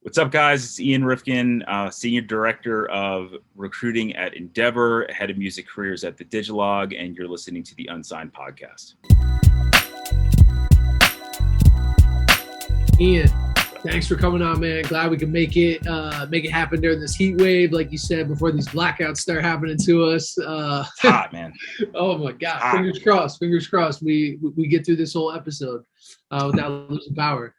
What's up, guys? It's Ian Rifkin, Senior Director of Recruiting at Endeavor, Head of Music Careers at the Digilogue, and you're listening to the Unsigned Podcast. Ian, thanks for coming on, man. Glad we can make it happen during this heat wave, like you said, before these blackouts start happening to us. It's hot, man. Oh my God! Fingers crossed. Fingers crossed. We get through this whole episode without losing power.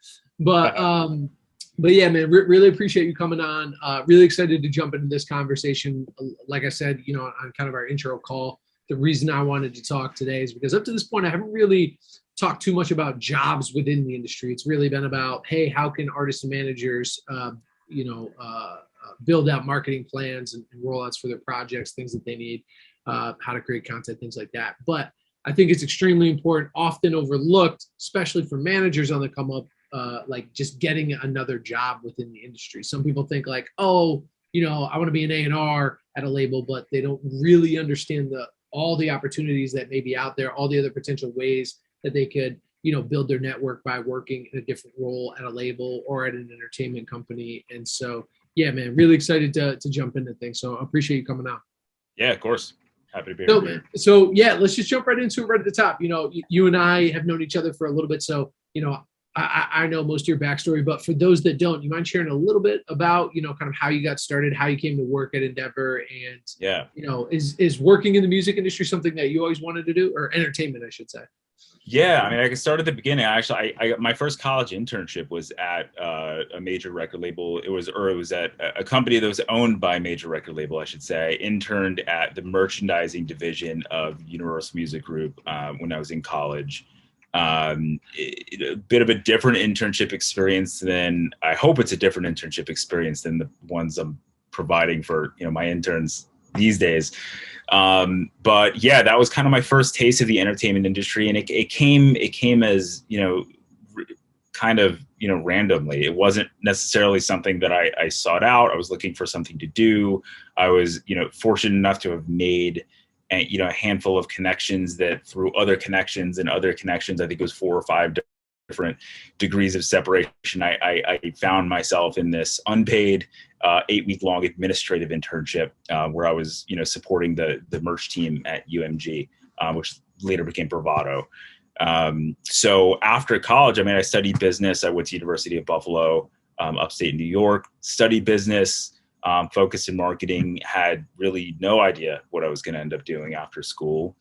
But yeah, man, really appreciate you coming on. Really excited to jump into this conversation. Like I said, on kind of our intro call, the reason I wanted to talk today is because up to this point, I haven't really talked too much about jobs within the industry. It's really been about, hey, how can artists and managers, build out marketing plans and rollouts for their projects, things that they need, how to create content, things like that. But I think it's extremely important, often overlooked, especially for managers on the come up, like just getting another job within the industry. Some people think like, I want to be an A&R at a label, but they don't really understand all the opportunities that may be out there, all the other potential ways that they could, build their network by working in a different role at a label or at an entertainment company. And so, yeah, man, really excited to jump into things. So I appreciate you coming out. Yeah, of course. Happy to be here. Man. So yeah, let's just jump right into it right at the top. You and I have known each other for a little bit. So, I know most of your backstory, but for those that don't, you mind sharing a little bit about, kind of how you got started, how you came to work at Endeavor, and, is working in the music industry something that you always wanted to do, or entertainment, I should say? Yeah, I mean, I can start at the beginning. Actually, I my first college internship was at a major record label. It was at a company that was owned by a major record label, I should say. Interned at the merchandising division of Universal Music Group when I was in college. A bit of a different internship experience than I hope it's a different internship experience than the ones I'm providing for my interns these days. But yeah, that was kind of my first taste of the entertainment industry, and it came as kind of randomly. It wasn't necessarily something that I sought out. I was looking for something to do. I was fortunate enough to have made a handful of connections that through other connections, I think it was 4 or 5 different degrees of separation. I found myself in this unpaid 8-week-long administrative internship where I was, supporting the merch team at UMG, which later became Bravado. So after college, I studied business. I went to University of Buffalo, upstate New York, studied business, focused in marketing, had really no idea what I was going to end up doing after school.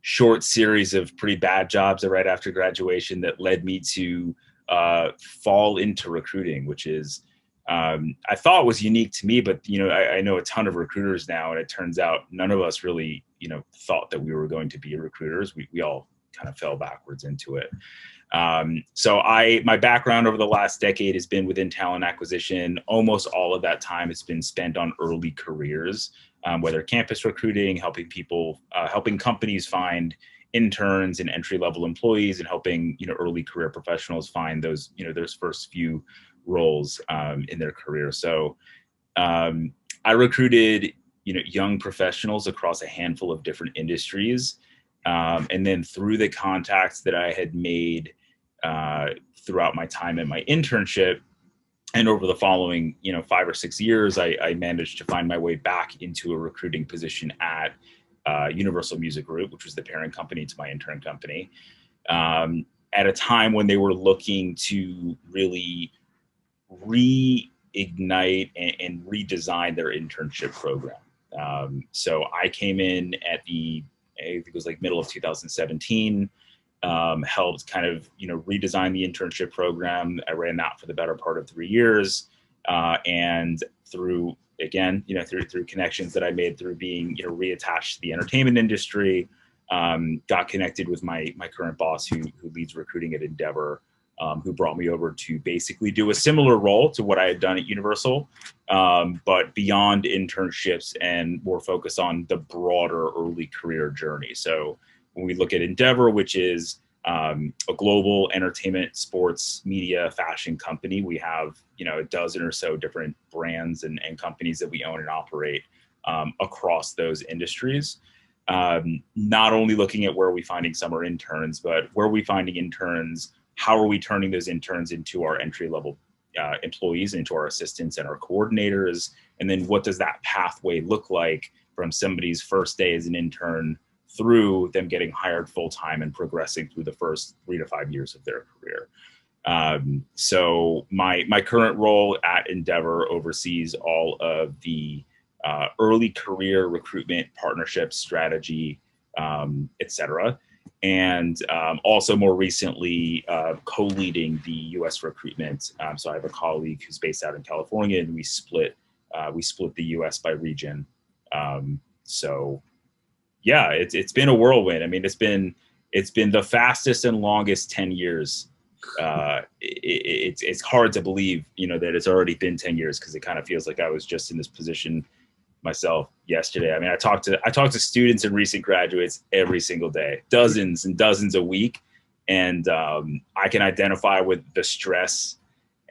Short series of pretty bad jobs right after graduation that led me to fall into recruiting, which is, I thought was unique to me, but, I know a ton of recruiters now, and it turns out none of us really, thought that we were going to be recruiters. We all kind of fell backwards into it. So my background over the last decade has been within talent acquisition. Almost all of that time has been spent on early careers, whether campus recruiting, helping companies find interns and entry-level employees, and helping, early career professionals find those first few roles, in their career. So, I recruited, young professionals across a handful of different industries. And then through the contacts that I had made throughout my time in my internship, and over the following 5 or 6 years, I managed to find my way back into a recruiting position at Universal Music Group, which was the parent company to my intern company, at a time when they were looking to really reignite and redesign their internship program. So I came in at I think it was like middle of 2017, helped kind of, redesign the internship program. I ran that for the better part of 3 years. And through connections that I made through being, reattached to the entertainment industry, got connected with my current boss who leads recruiting at Endeavor, who brought me over to basically do a similar role to what I had done at Universal, but beyond internships and more focused on the broader early career journey. So when we look at Endeavor, which is a global entertainment, sports, media, fashion company, we have a dozen or so different brands and companies that we own and operate across those industries. Not only looking at where are we finding summer interns, but where are we finding interns, how are we turning those interns into our entry-level employees into our assistants and our coordinators. And then what does that pathway look like from somebody's first day as an intern through them getting hired full-time and progressing through the first 3 to 5 years of their career. So my current role at Endeavor oversees all of the early career recruitment, partnership strategy, et cetera. And also more recently, co-leading the U.S. recruitment. So I have a colleague who's based out in California, and we split the U.S. by region. So yeah, it's been a whirlwind. I mean, it's been the fastest and longest 10 years. It's hard to believe, that it's already been 10 years, because it kind of feels like I was just in this position myself yesterday. I mean, I talk to students and recent graduates every single day, dozens and dozens a week. And I can identify with the stress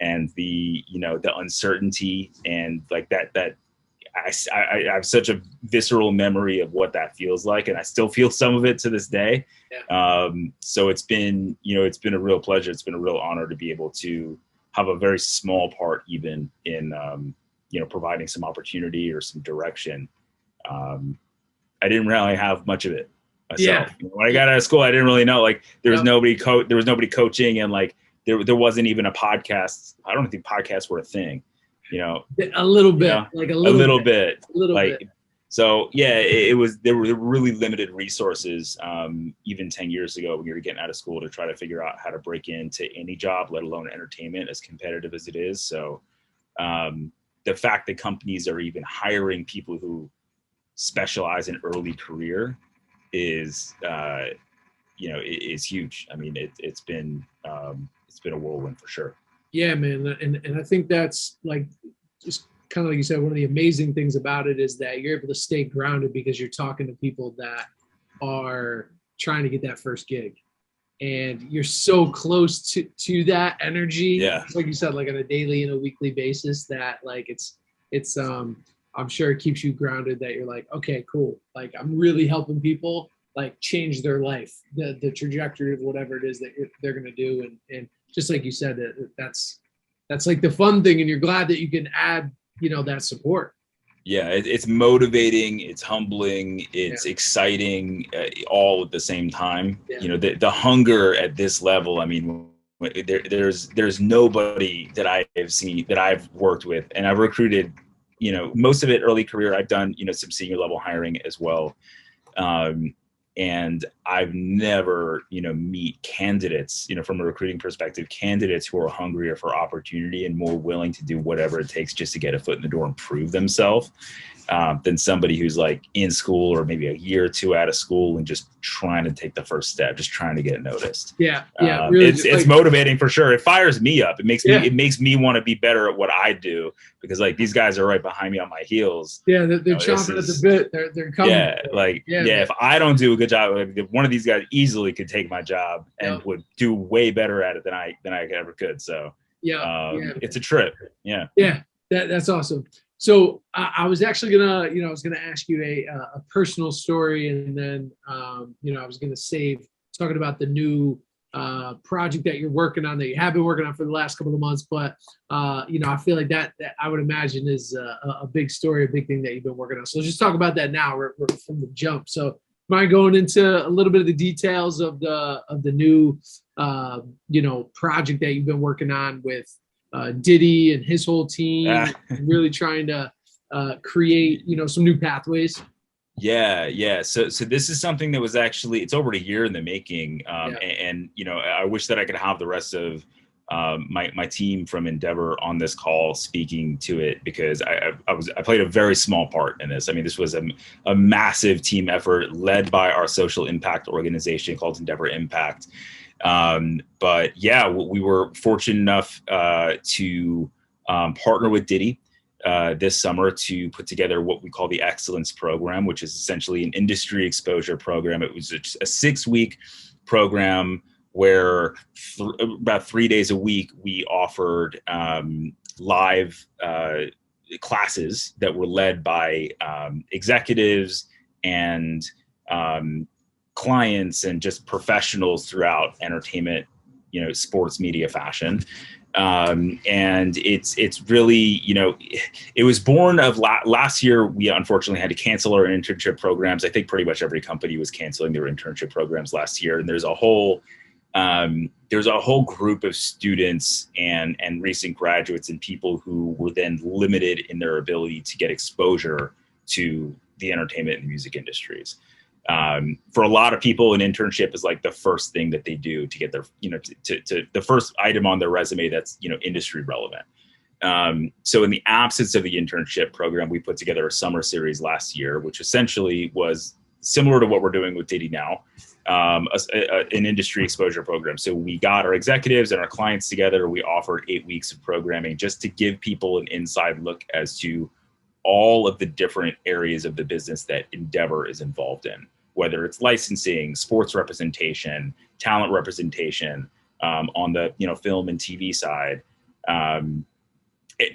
and the uncertainty, and like that I have such a visceral memory of what that feels like, and I still feel some of it to this day. Yeah. So it's been a real pleasure. It's been a real honor to be able to have a very small part even in providing some opportunity or some direction. I didn't really have much of it myself. Yeah. When I got out of school, I didn't really know, like, there was nobody coaching, and like there wasn't even a podcast. I don't think podcasts were a thing. A little bit, like a little bit. So yeah, there were really limited resources, even 10 years ago when you were getting out of school, to try to figure out how to break into any job, let alone entertainment, as competitive as it is. So the fact that companies are even hiring people who specialize in early career is huge. I mean, it's been a whirlwind for sure. Yeah, man. And I think that's, like, just kind of like you said, one of the amazing things about it is that you're able to stay grounded, because you're talking to people that are trying to get that first gig, and you're so close to that energy. Yeah. Like you said, like on a daily and a weekly basis, that like it's I'm sure it keeps you grounded, that you're like, okay, cool. Like, I'm really helping people like change their life, the trajectory of whatever it is that they're going to do. And just like you said, that's like the fun thing, and you're glad that you can add, that support. Yeah, it's motivating, it's humbling, it's exciting, all at the same time. Yeah. The hunger at this level. I mean, there's nobody that I have seen, that I've worked with, and I've recruited, most of it early career. I've done, some senior level hiring as well. And I've never, meet candidates, from a recruiting perspective, candidates who are hungrier for opportunity and more willing to do whatever it takes just to get a foot in the door and prove themselves, than somebody who's like in school, or maybe a year or two out of school, and just trying to take the first step, just trying to get noticed. Yeah. Really, it's motivating for sure. It fires me up. It makes me want to be better at what I do, because like these guys are right behind me on my heels. Yeah, they're chomping at the bit. They're coming. Yeah, if I don't do a good job, one of these guys easily could take my job and would do way better at it than I ever could. So it's a trip. Yeah. Yeah, that's awesome. So I was actually gonna, I was gonna ask you a personal story, and then I was gonna save talking about the new project that you're working on, that you have been working on for the last couple of months. But I feel like that I would imagine is a big story, a big thing that you've been working on. So let's just talk about that now. We're from the jump. So mind going into a little bit of the details of the new project that you've been working on with Diddy and his whole team, really trying to create some new pathways. Yeah. So this is something that was actually, it's over a year in the making. And I wish that I could have the rest of my team from Endeavor on this call speaking to it, because I played a very small part in this. I mean, this was a massive team effort led by our social impact organization called Endeavor Impact. But yeah, we were fortunate enough to partner with Diddy this summer to put together what we call the Excellence Program, which is essentially an industry exposure program. It was a 6-week program where about 3 days a week we offered live classes that were led by executives and clients and just professionals throughout entertainment, sports, media, fashion. And it's really, it was born of last year. We unfortunately had to cancel our internship programs. I think pretty much every company was canceling their internship programs last year. And there's a whole group of students and recent graduates and people who were then limited in their ability to get exposure to the entertainment and music industries. For a lot of people, an internship is like the first thing that they do to get their, to the first item on their resume that's, industry relevant. So in the absence of the internship program, we put together a summer series last year, which essentially was similar to what we're doing with Diddy now, an industry exposure program. So we got our executives and our clients together. We offered 8 weeks of programming just to give people an inside look as to all of the different areas of the business that Endeavor is involved in, whether it's licensing, sports representation, talent representation, on the film and TV side,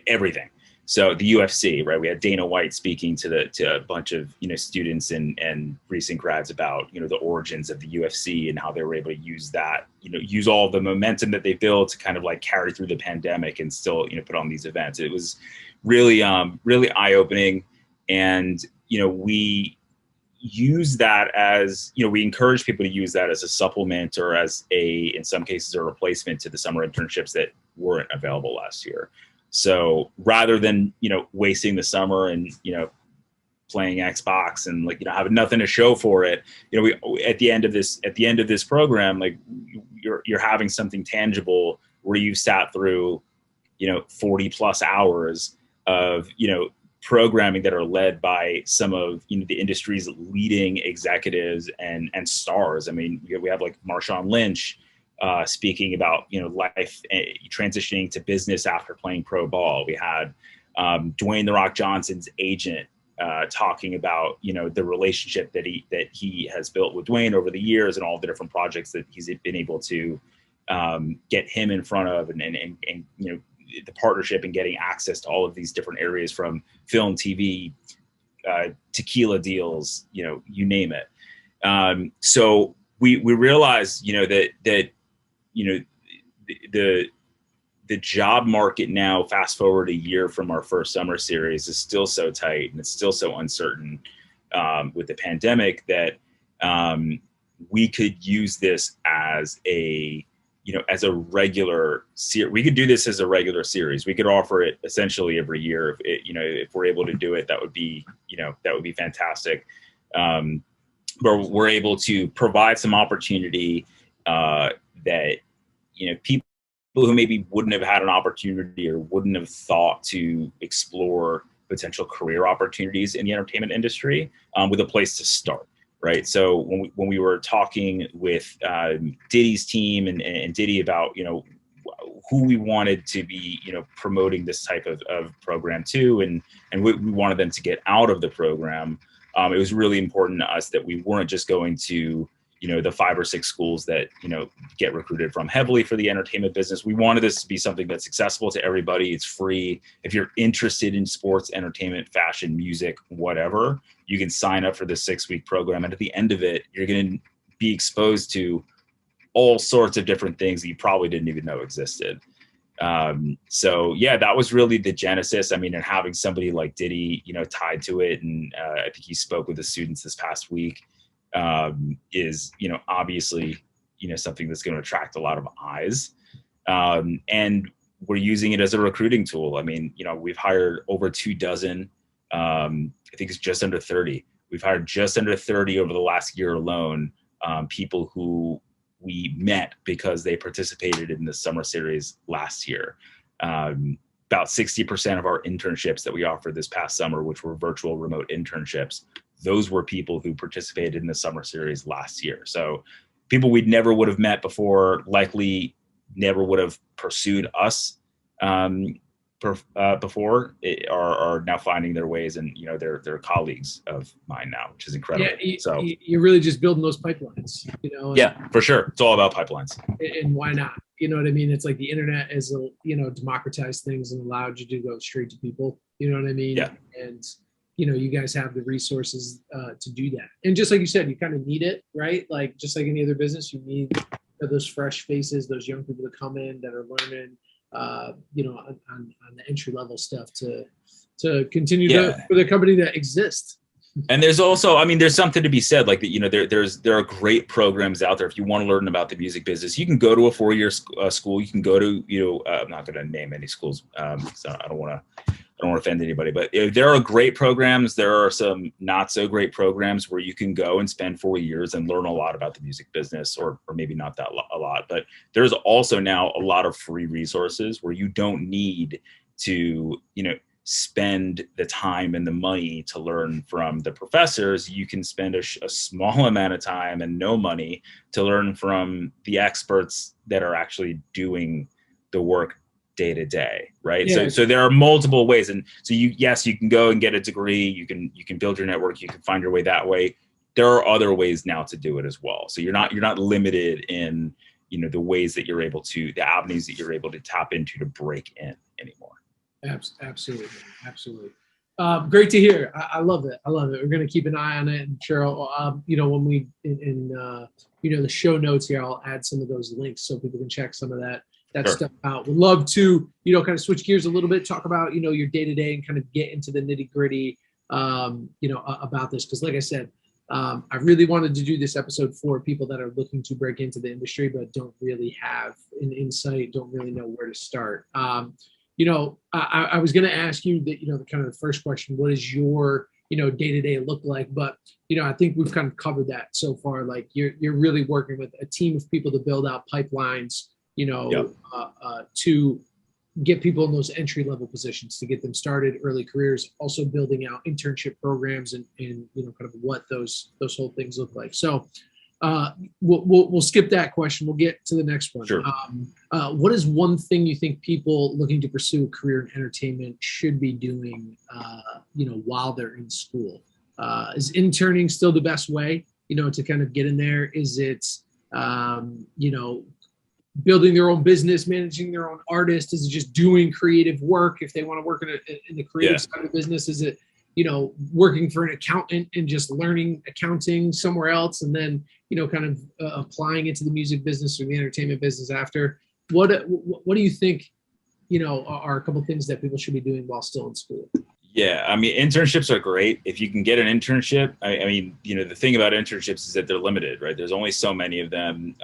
everything. So the UFC, right? We had Dana White speaking to a bunch of students and recent grads about the origins of the UFC and how they were able to use that, use all the momentum that they built to kind of like carry through the pandemic and still put on these events. It was really really eye-opening, and we use that as we encourage people to use that as a supplement or as in some cases a replacement to the summer internships that weren't available last year. So rather than wasting the summer and playing Xbox and having nothing to show for it, we at the end of this program, like you're having something tangible where you sat through 40 plus hours of programming that are led by some of the industry's leading executives and stars. I mean, we have like Marshawn Lynch speaking about life transitioning to business after playing pro ball. We had Dwayne "The Rock" Johnson's agent talking about the relationship that he has built with Dwayne over the years and all the different projects that he's been able to get him in front of, and the partnership and getting access to all of these different areas, from film, TV, tequila deals, you name it. So we realized, that the job market now, fast forward a year from our first summer series, is still so tight and it's still so uncertain with the pandemic that we could use this as as a regular series. We could do this as a regular series. We could offer it essentially every year. If we're able to do it, that would be fantastic. But we're able to provide some opportunity that people who maybe wouldn't have had an opportunity or wouldn't have thought to explore potential career opportunities in the entertainment industry with a place to start. Right. So when we were talking with Diddy's team and Diddy about, who we wanted to be, promoting this type of program to, and we wanted them to get out of the program, it was really important to us that we weren't just going to, the 5 or 6 schools that, get recruited from heavily for the entertainment business. We wanted this to be something that's accessible to everybody. It's free. If you're interested in sports, entertainment, fashion, music, whatever, you can sign up for the 6-week program. And at the end of it, you're going to be exposed to all sorts of different things that you probably didn't even know existed. So yeah, that was really the genesis. I mean, and having somebody like Diddy, tied to it. And I think he spoke with the students this past week. Is obviously something that's going to attract a lot of eyes, and we're using it as a recruiting tool. I mean, we've hired over 24. I think it's just under 30. We've hired just under 30 over the last year alone, people who we met because they participated in the summer series last year. About 60% of our internships that we offered this past summer, which were virtual remote internships, those were people who participated in the summer series last year. So people we never would have met before, likely never would have pursued us before, are now finding their ways, and they're colleagues of mine now, which is incredible. Yeah, you're really just building those pipelines, Yeah, for sure. It's all about pipelines. And why not? You know what I mean? It's like the internet has democratized things and allowed you to go straight to people. You know what I mean? Yeah. And you guys have the resources to do that. And just like you said, you kind of need it, right? Like just like any other business, you need those fresh faces, those young people to come in that are learning, on the entry level stuff to continue Yeah. for the company that exists. And there's also, I mean, there's something to be said, like, you know, there are great programs out there. If you want to learn about the music business, you can go to a 4-year school. You can go to, I'm not going to name any schools, so I don't want to offend anybody, but there are great programs. There are some not so great programs where you can go and spend 4 years and learn a lot about the music business, or maybe not that a lot. But there's also now a lot of free resources where you don't need to, spend the time and the money to learn from the professors. You can spend a small amount of time and no money to learn from the experts that are actually doing the work day to day, right? Yeah. So there are multiple ways, and so you can go and get a degree. You can build your network. You can find your way that way. There are other ways now to do it as well. So you're not limited in the ways that you're able to, the avenues that you're able to tap into to break in anymore. Absolutely. Great to hear. I love it. We're going to keep an eye on it. And Cheryl, when we in the show notes here, I'll add some of those links so people can check some of that Sure. stuff out. Would love to, kind of switch gears a little bit, talk about, your day to day and kind of get into the nitty gritty, about this. Because like I said, I really wanted to do this episode for people that are looking to break into the industry, but don't really have an insight, don't really know where to start. I was going to ask you that, kind of the first question, what does your, day-to-day look like? But, I think we've kind of covered that so far. Like you're really working with a team of people to build out pipelines, Yep. To get people in those entry-level positions, to get them started, early careers, also building out internship programs and kind of what those whole things look like. So we'll skip that question. We'll get to the next one. Sure. What is one thing you think people looking to pursue a career in entertainment should be doing, while they're in school? Is interning still the best way, to kind of get in there? Is it, building their own business, managing their own artist? Is it just doing creative work if they want to work in the creative side of the business? Is it, working for an accountant and just learning accounting somewhere else and then, kind of applying it to the music business or the entertainment business after? What do you think, are a couple of things that people should be doing while still in school? Yeah, I mean, internships are great. If you can get an internship, I mean, the thing about internships is that they're limited, right? There's only so many of them.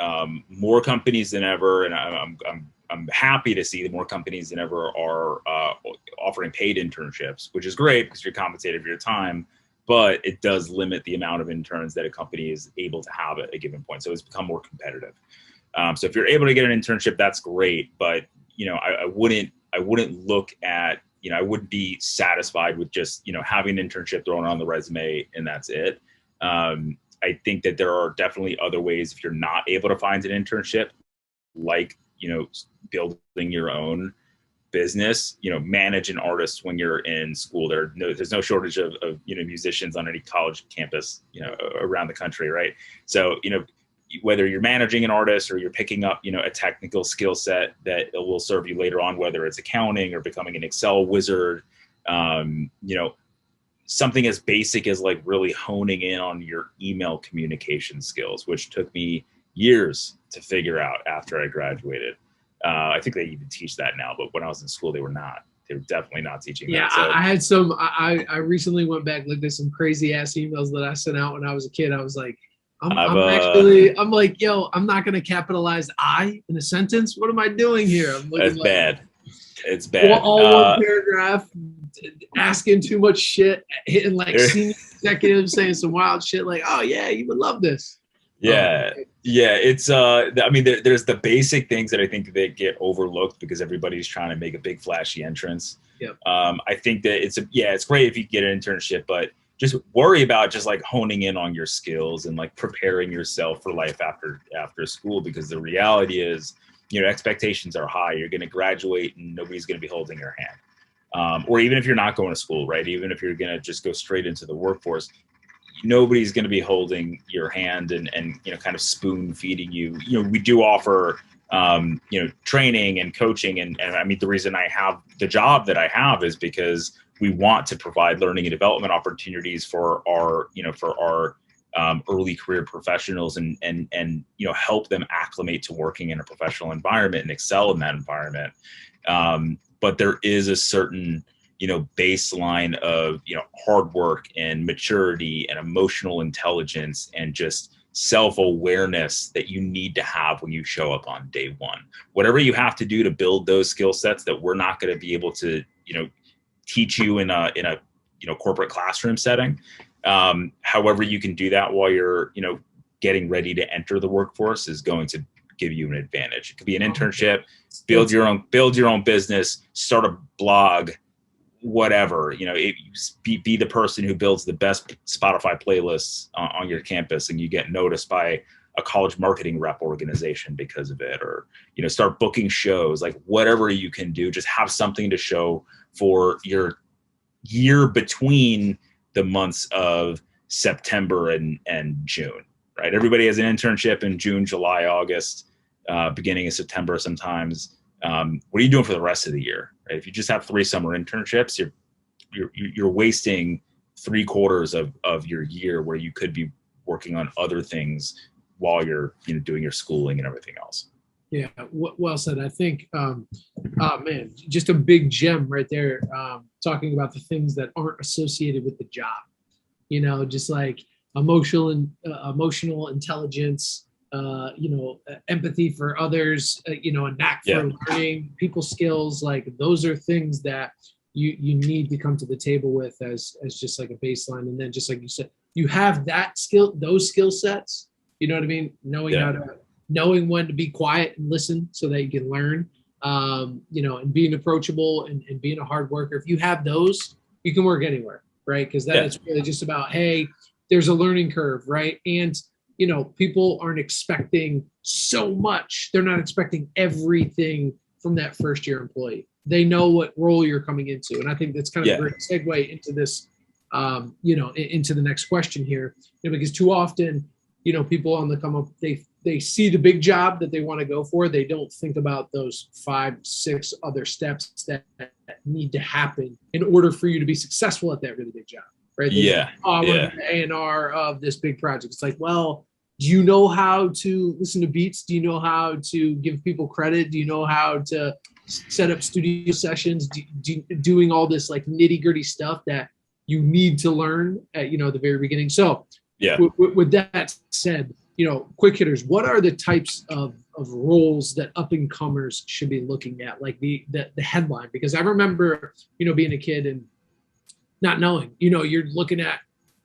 More companies than ever, and I'm happy to see that more companies than ever are offering paid internships, which is great because you're compensated for your time. But it does limit the amount of interns that a company is able to have at a given point. So it's become more competitive. So if you're able to get an internship, that's great. But I wouldn't look at, I wouldn't be satisfied with just, having an internship thrown on the resume and that's it. I think that there are definitely other ways if you're not able to find an internship, like, building your own business, manage an artist when you're in school. There's no shortage of musicians on any college campus, around the country. Right. So, whether you're managing an artist or you're picking up, a technical skill set that will serve you later on, whether it's accounting or becoming an Excel wizard, something as basic as like really honing in on your email communication skills, which took me years to figure out after I graduated. I think they even teach that now, but when I was in school, they were definitely not teaching that. Yeah, so I had some, I recently went back, looked at some crazy ass emails that I sent out when I was a kid. I was like, I'm like, yo, I'm not going to capitalize I in a sentence. What am I doing here? That's like, bad. It's bad. All one paragraph, asking too much shit, hitting like senior executives saying some wild shit like, oh yeah, you would love this. Yeah. Yeah. It's, I mean, there's the basic things that I think that get overlooked because everybody's trying to make a big flashy entrance. Yep. I think that it's great if you get an internship, but just worry about just like honing in on your skills and like preparing yourself for life after school, because the reality is, expectations are high. You're going to graduate and nobody's going to be holding your hand. Or even if you're not going to school, right? Even if you're going to just go straight into the workforce, nobody's going to be holding your hand and kind of spoon feeding you. We do offer, training and coaching. And I mean, the reason I have the job that I have is because we want to provide learning and development opportunities for our early career professionals and help them acclimate to working in a professional environment and excel in that environment. But there is a certain, baseline of, hard work and maturity and emotional intelligence and just self-awareness that you need to have when you show up on day one. Whatever you have to do to build those skill sets that we're not going to be able to, teach you in a corporate classroom setting. However you can do that while you're, getting ready to enter the workforce is going to give you an advantage. It could be an internship, build your own business, start a blog, whatever, be the person who builds the best Spotify playlists on your campus, and you get noticed by a college marketing rep organization because of it, or, start booking shows, like whatever you can do, just have something to show for your year between the months of September and June, right? Everybody has an internship in June, July, August, beginning of September sometimes. What are you doing for the rest of the year? Right? If you just have 3 summer internships, you're wasting 3/4 of your year where you could be working on other things while you're doing your schooling and everything else. Yeah, well said. I think, man, just a big gem right there. Talking about the things that aren't associated with the job, just like emotional intelligence, empathy for others, a knack for learning, people skills. Like those are things that you need to come to the table with as just like a baseline. And then just like you said, you have those skill sets, you know what I mean? Knowing when to be quiet and listen so that you can learn, and being approachable and being a hard worker. If you have those, you can work anywhere, right? Because it's really just about, hey, there's a learning curve, right? And, people aren't expecting so much. They're not expecting everything from that first year employee. They know what role you're coming into. And I think that's kind of a great segue into this, into the next question here, because too often, people on the come up, they see the big job that they want to go for. They don't think about those 5-6 other steps that need to happen in order for you to be successful at that really big job, right? I want to be the A&R of this big project. It's like, well, do you know how to listen to beats? Do you know how to give people credit? Do you know how to set up studio sessions? Doing all this like nitty gritty stuff that you need to learn at, the very beginning. So with that said, quick hitters, what are the types of roles that up and comers should be looking at? Like the headline, because I remember, being a kid and not knowing, you're looking at,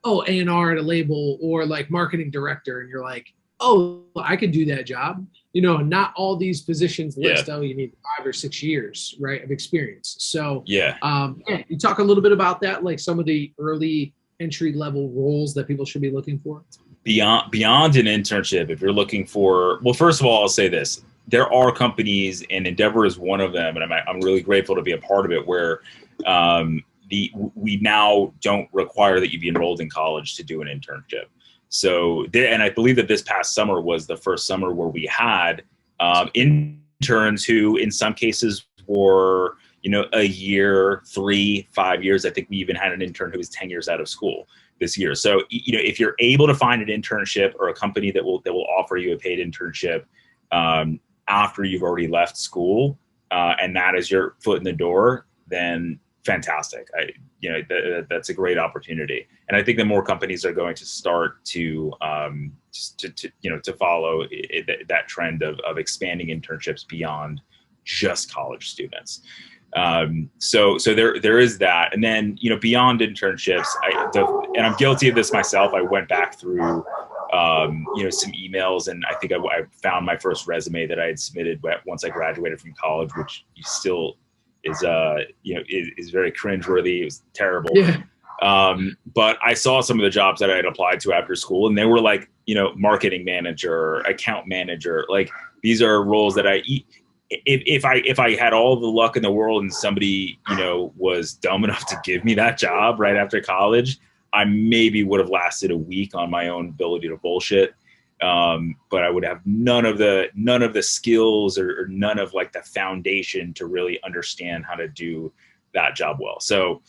A&R at a label or like marketing director. And you're like, I could do that job. Not all these positions list, you need 5 or 6 years, right, of experience. So you talk a little bit about that, like some of the early entry level roles that people should be looking for. Beyond an internship, if you're looking for, well, first of all, I'll say this: there are companies, and Endeavor is one of them, and I'm really grateful to be a part of it, where we now don't require that you be enrolled in college to do an internship. So, and I believe that this past summer was the first summer where we had interns who, in some cases, were a year, 3-5 years. I think we even had an intern who was 10 years out of school this year. So, if you're able to find an internship or a company that will offer you a paid internship after you've already left school, and that is your foot in the door, then fantastic. That's a great opportunity. And I think that more companies are going to start to follow that trend of expanding internships beyond just college students. So there is that. And then, beyond internships, and I'm guilty of this myself. I went back through, some emails, and I think I found my first resume that I had submitted once I graduated from college, which still is very cringeworthy. It was terrible. Yeah. But I saw some of the jobs that I had applied to after school, and they were like, marketing manager, account manager. Like, these are roles that if I had all the luck in the world and somebody, was dumb enough to give me that job right after college, I maybe would have lasted a week on my own ability to bullshit. But I would have none of the skills or none of like the foundation to really understand how to do that job well. So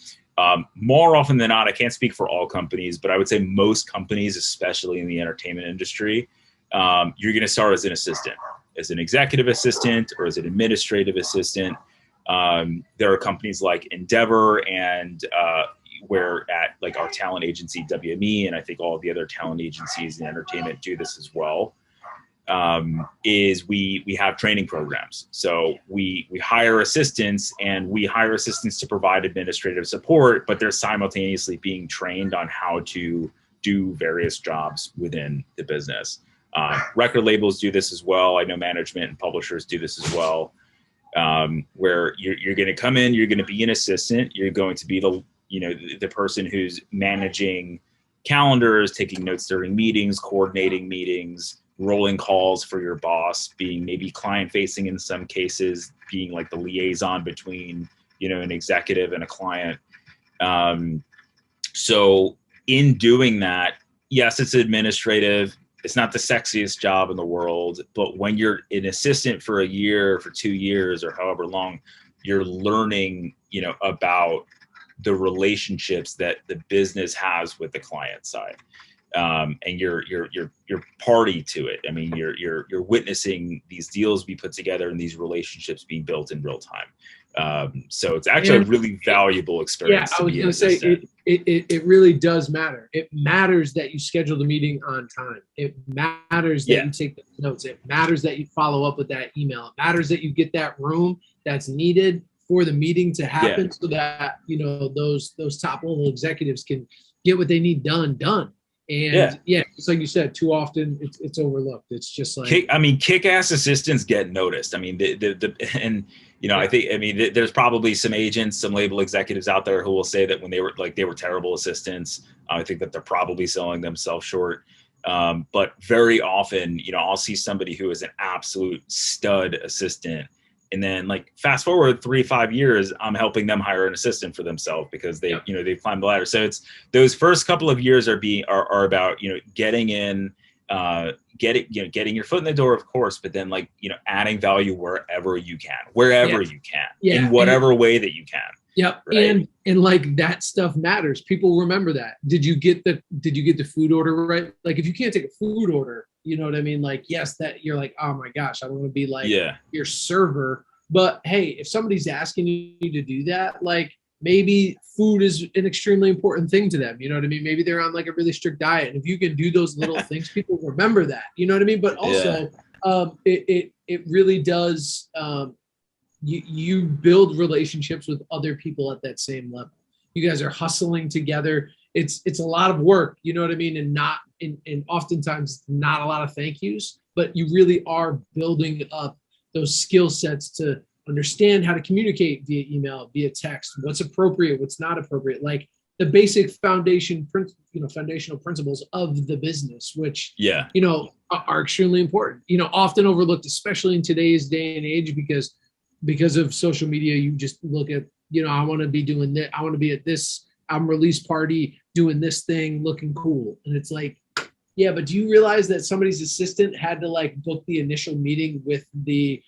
more often than not, I can't speak for all companies, but I would say most companies, especially in the entertainment industry, you're going to start as an assistant, as an executive assistant or as an administrative assistant. There are companies like Endeavor and where at like our talent agency WME, and I think all the other talent agencies in entertainment do this as well. Is we have training programs. So we hire assistants, and we hire assistants to provide administrative support, but they're simultaneously being trained on how to do various jobs within the business. Record labels do this as well. I know management and publishers do this as well, where you're going to come in, you're going to be an assistant, you're going to be the person who's managing calendars, taking notes during meetings, coordinating meetings, rolling calls for your boss, being maybe client facing in some cases, being like the liaison between, an executive and a client. So in doing that, yes, it's administrative. It's not the sexiest job in the world, but when you're an assistant for a year, for 2 years, or however long, you're learning, about the relationships that the business has with the client side. And you're party to it. I mean, you're witnessing these deals be put together and these relationships being built in real time. So it's actually a really valuable experience. Yeah, I was going to say it really does matter. It matters that you schedule the meeting on time. It matters that you take the notes. It matters that you follow up with that email. It matters that you get that room that's needed for the meeting to happen, so that those top level executives can get what they need done. And it's like you said, too often it's overlooked. It's just like kick-ass assistants get noticed. I mean, there's probably some agents, some label executives out there who will say that when they were terrible assistants. I think that they're probably selling themselves short. But very often, I'll see somebody who is an absolute stud assistant, and then like fast forward 3-5 years, I'm helping them hire an assistant for themselves because they they've climbed the ladder. So it's those first couple of years are about getting in, getting your foot in the door, of course, but then adding value wherever you can, in whatever way that you can. Yep. Right? And like that stuff matters. People remember that. Did you get the food order right? Like if you can't take a food order, you know what I mean? Like, yes, that you're like, oh my gosh, I don't want to be like your server. But hey, if somebody's asking you to do that, like maybe food is an extremely important thing to them. You know what I mean? Maybe they're on like a really strict diet. And if you can do those little things, people remember that. You know what I mean? But also it really does you build relationships with other people at that same level. You guys are hustling together. It's a lot of work, you know what I mean? And oftentimes not a lot of thank yous, but you really are building up those skill sets to understand how to communicate via email, via text, what's appropriate, what's not appropriate, like the basic foundational principles of the business, which are extremely important, often overlooked, especially in today's day and age, because of social media. You just look at, I want to be doing that. I want to be at this release party doing this thing, looking cool. And it's like, yeah, but do you realize that somebody's assistant had to like book the initial meeting with the,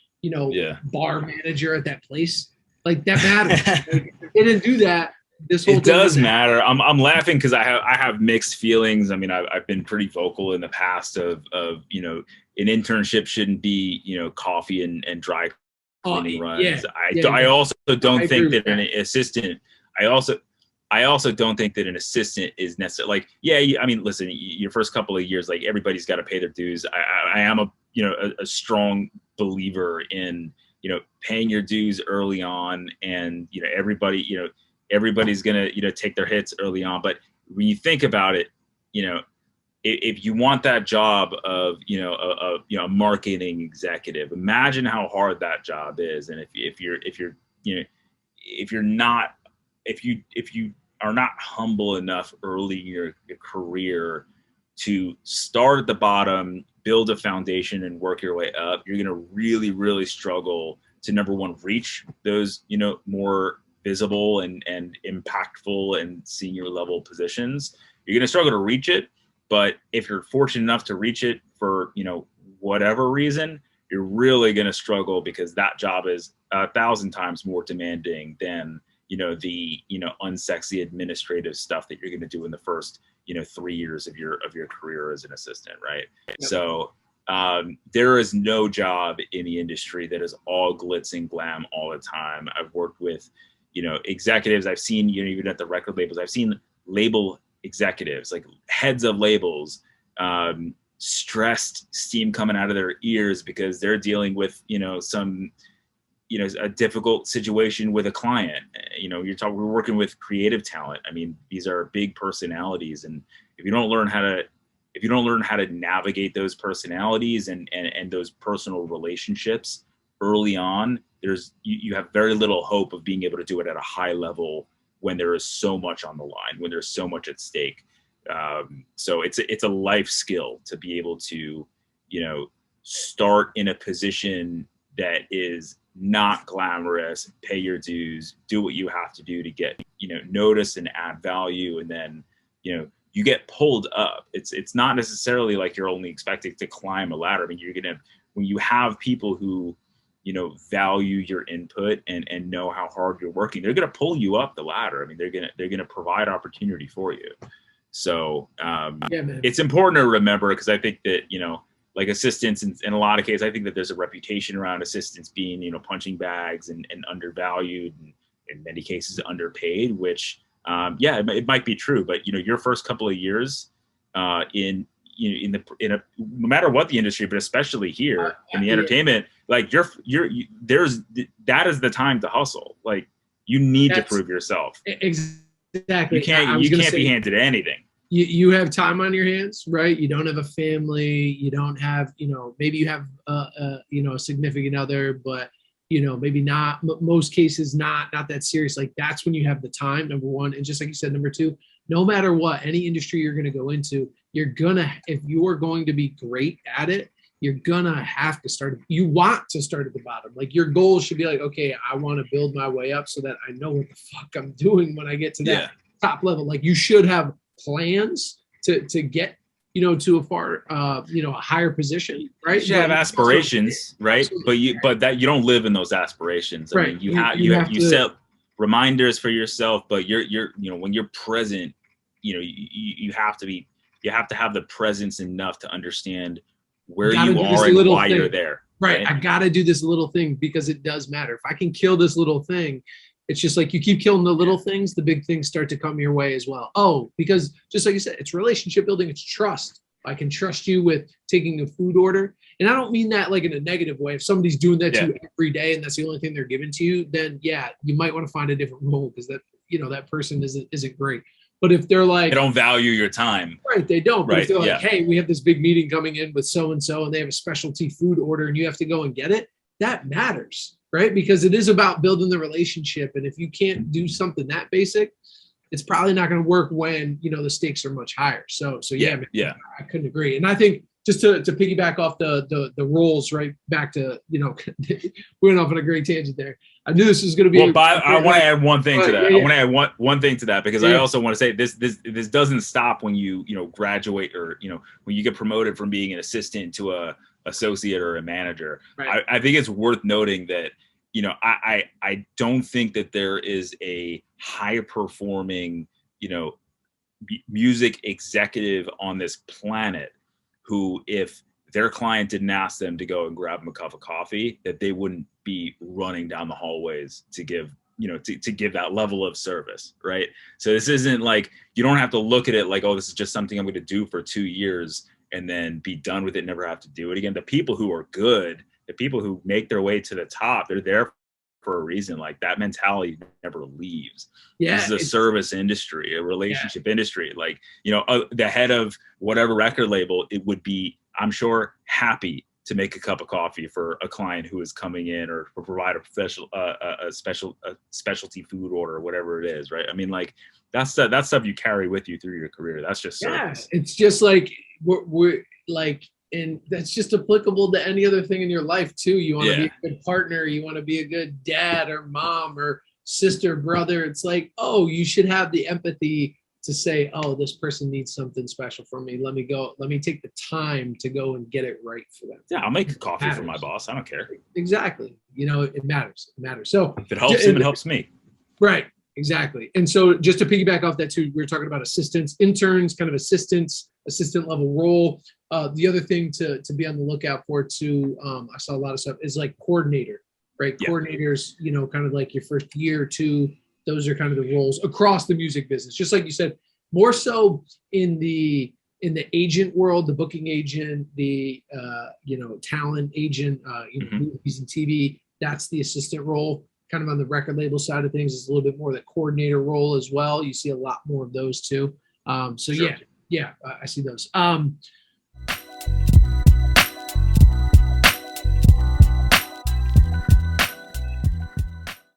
bar manager at that place? Like that matters. Like, if they didn't do that, this whole it does matter. I'm laughing because I have mixed feelings. I mean, I've been pretty vocal in the past of an internship shouldn't be, coffee and dry cleaning runs. I also don't think that an assistant. I also don't think that an assistant is necessarily I mean, listen, your first couple of years, like everybody's got to pay their dues. I am a strong believer in, paying your dues early on, and, everybody's going to, take their hits early on. But when you think about it, if you want that job of, a marketing executive, imagine how hard that job is. And if you are not humble enough early in your career to start at the bottom, build a foundation, and work your way up, you're going to really, really struggle to, number one, reach those, more visible and impactful and senior level positions. You're going to struggle to reach it. But if you're fortunate enough to reach it for, whatever reason, you're really going to struggle, because that job is 1,000 times more demanding than, the, unsexy administrative stuff that you're going to do in the first, 3 years of your career as an assistant. Right. Yep. So there is no job in the industry that is all glitz and glam all the time. I've worked with, executives. I've seen, even at the record labels, I've seen label executives, like heads of labels, stressed, steam coming out of their ears because they're dealing with, some, a difficult situation with a client. We're working with creative talent. I mean, these are big personalities, and if you don't learn how to navigate those personalities and those personal relationships early on, you have very little hope of being able to do it at a high level when there is so much on the line, when there's so much at stake. So it's a life skill to be able to, start in a position that is not glamorous, pay your dues, do what you have to do to get, notice and add value. And then, you get pulled up. It's not necessarily like you're only expected to climb a ladder. I mean, when you have people who, value your input and know how hard you're working, they're going to pull you up the ladder. I mean, they're going to provide opportunity for you. So it's important to remember, because I think that, like assistants in a lot of cases, I think that there's a reputation around assistants being, punching bags and undervalued, and in many cases underpaid, which, it might be true, but your first couple of years no matter what the industry, but especially here in the entertainment, like that is the time to hustle. Like you need to prove yourself. Exactly. You can't be handed anything. You have time on your hands, right? You don't have a family. You don't have, maybe you have a significant other, but maybe not, most cases, not that serious. Like that's when you have the time, number one. And just like you said, number two, no matter what, any industry you're going to go into, if you're going to be great at it, you're going to have to you want to start at the bottom. Like your goal should be like, okay, I want to build my way up so that I know what the fuck I'm doing when I get to that top level. Like you should have plans to get, to a far, a higher position, right? You have aspirations, right? But that you don't live in those aspirations. I mean, you set reminders for yourself, but you're when you're present, you have to have the presence enough to understand where you are and why you're there. Right. I got to do this little thing because it does matter. If I can kill this little thing, it's just like you keep killing the little things, the big things start to come your way as well. Oh, because just like you said, it's relationship building, it's trust. I can trust you with taking a food order. And I don't mean that like in a negative way. If somebody's doing that to you every day and that's the only thing they're giving to you, then you might want to find a different role because that person isn't great. But if they're like, they don't value your time. Right, they don't. But if they're like, hey, we have this big meeting coming in with so-and-so and they have a specialty food order and you have to go and get it, that matters, right? Because it is about building the relationship. And if you can't do something that basic, it's probably not going to work when, the stakes are much higher. So man, I couldn't agree. And I think just to piggyback off the roles, right back to, we went off on a great tangent there. I knew this was going to be. Well, I want to add one thing to that. I want to add one thing to that because I also want to say this doesn't stop when you graduate or, when you get promoted from being an assistant to a associate or a manager. Right. I think it's worth noting that, I don't think that there is a high performing, music executive on this planet who, if their client didn't ask them to go and grab them a cup of coffee, that they wouldn't be running down the hallways to give, to give that level of service. Right. So this isn't like, you don't have to look at it like, oh, this is just something I'm going to do for 2 years and then be done with it, never have to do it again. The people who are good, the people who make their way to the top, they're there for a reason. Like that mentality never leaves. This is a service industry, a relationship industry. Like, the head of whatever record label, it would be, I'm sure, happy to make a cup of coffee for a client who is coming in or provide a specialty food order or whatever it is. Right. I mean, like that's stuff you carry with you through your career. That's just service. It's just like we're like, and that's just applicable to any other thing in your life too. You want to be a good partner. You want to be a good dad or mom or sister, brother. It's like, oh, you should have the empathy to say, oh, this person needs something special from me. Let me take the time to go and get it right for them. Yeah, I'll make a coffee for my boss. I don't care. Exactly. It matters. It matters. So if it helps him, it helps me. Right. Exactly. And so just to piggyback off that too, we were talking about assistants, interns, kind of assistant level role. The other thing to be on the lookout for too, I saw a lot of stuff, is like coordinator, right? Yeah. Coordinators, kind of like your first year or two, those are kind of the roles across the music business. Just like you said, more so in the agent world, the booking agent, the talent agent, movies and TV, that's the assistant role. Kind of on the record label side of things, is a little bit more the coordinator role as well. You see a lot more of those too. So sure. Yeah, I see those.